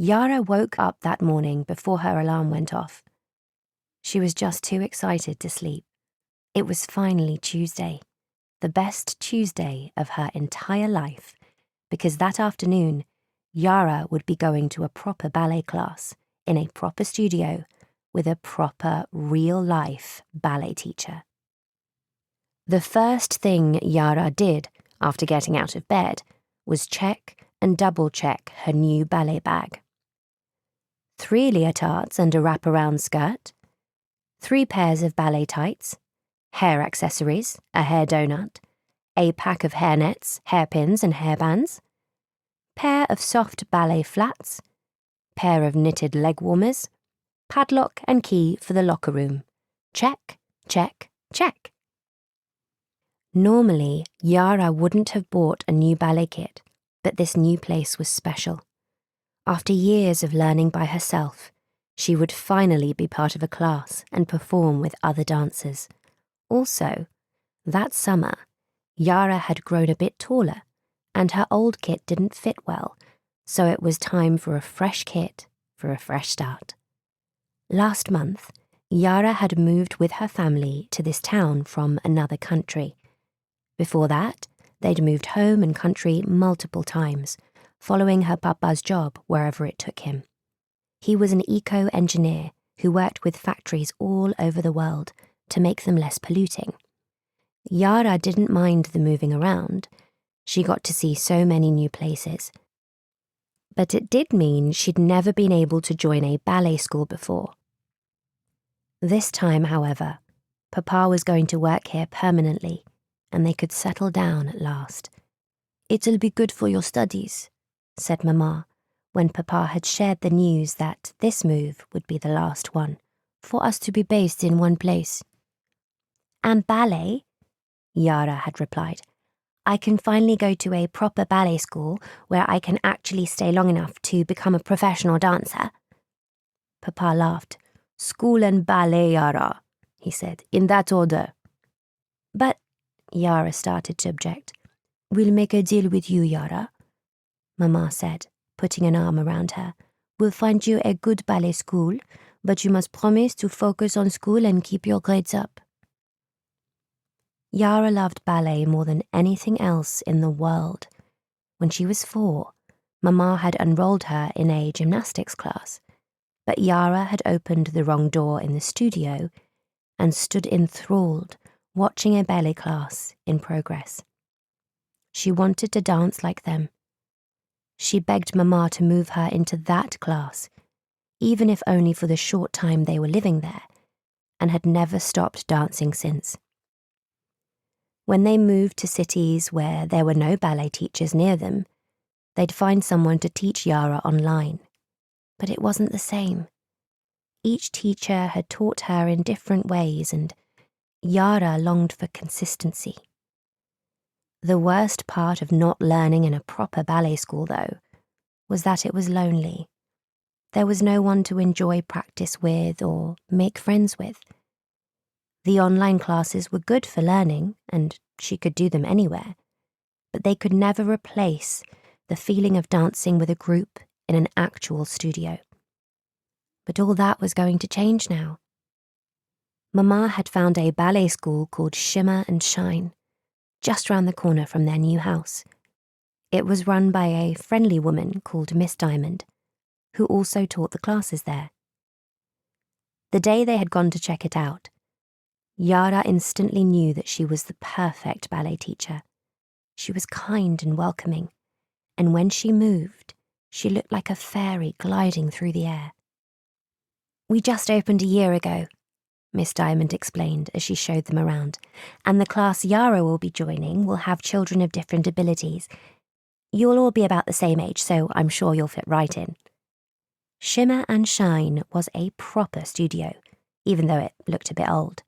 Yara woke up that morning before her alarm went off. She was just too excited to sleep. It was finally Tuesday, the best Tuesday of her entire life, because that afternoon, Yara would be going to a proper ballet class in a proper studio with a proper, real-life ballet teacher. The first thing Yara did after getting out of bed was check and double-check her new ballet bag. 3 leotards and a wraparound skirt, 3 pairs of ballet tights, hair accessories, a hair donut, a pack of hairnets, hairpins and hairbands, pair of soft ballet flats, pair of knitted leg warmers, padlock and key for the locker room. Check, check, check. Normally, Yara wouldn't have bought a new ballet kit, but this new place was special. After years of learning by herself, she would finally be part of a class and perform with other dancers. Also, that summer, Yara had grown a bit taller, and her old kit didn't fit well, so it was time for a fresh kit for a fresh start. Last month, Yara had moved with her family to this town from another country. Before that, they'd moved home and country multiple times, following her papa's job wherever it took him. He was an eco-engineer who worked with factories all over the world to make them less polluting. Yara didn't mind the moving around. She got to see so many new places. But it did mean she'd never been able to join a ballet school before. This time, however, Papa was going to work here permanently, and they could settle down at last. "It'll be good for your studies," said Mama, when Papa had shared the news that this move would be the last one, "for us to be based in one place." "And ballet," Yara had replied. "I can finally go to a proper ballet school where I can actually stay long enough to become a professional dancer." Papa laughed. "School and ballet, Yara," he said, "in that order." "But," Yara started to object. "We'll make a deal with you, Yara," Mama said, putting an arm around her. "We'll find you a good ballet school, but you must promise to focus on school and keep your grades up." Yara loved ballet more than anything else in the world. When she was 4, Mama had enrolled her in a gymnastics class, but Yara had opened the wrong door in the studio and stood enthralled, watching a ballet class in progress. She wanted to dance like them. She begged Mama to move her into that class, even if only for the short time they were living there, and had never stopped dancing since. When they moved to cities where there were no ballet teachers near them, they'd find someone to teach Yara online. But it wasn't the same. Each teacher had taught her in different ways, and Yara longed for consistency. The worst part of not learning in a proper ballet school, though, was that it was lonely. There was no one to enjoy practice with or make friends with. The online classes were good for learning, and she could do them anywhere, but they could never replace the feeling of dancing with a group in an actual studio. But all that was going to change now. Mama had found a ballet school called Shimmer Shine, just round the corner from their new house. It was run by a friendly woman called Miss Diamond, who also taught the classes there. The day they had gone to check it out, Yara instantly knew that she was the perfect ballet teacher. She was kind and welcoming, and when she moved, she looked like a fairy gliding through the air. "We just opened a year ago," Miss Diamond explained as she showed them around, "and the class Yara will be joining will have children of different abilities. You'll all be about the same age, so I'm sure you'll fit right in." Shimmer and Shine was a proper studio, even though it looked a bit old.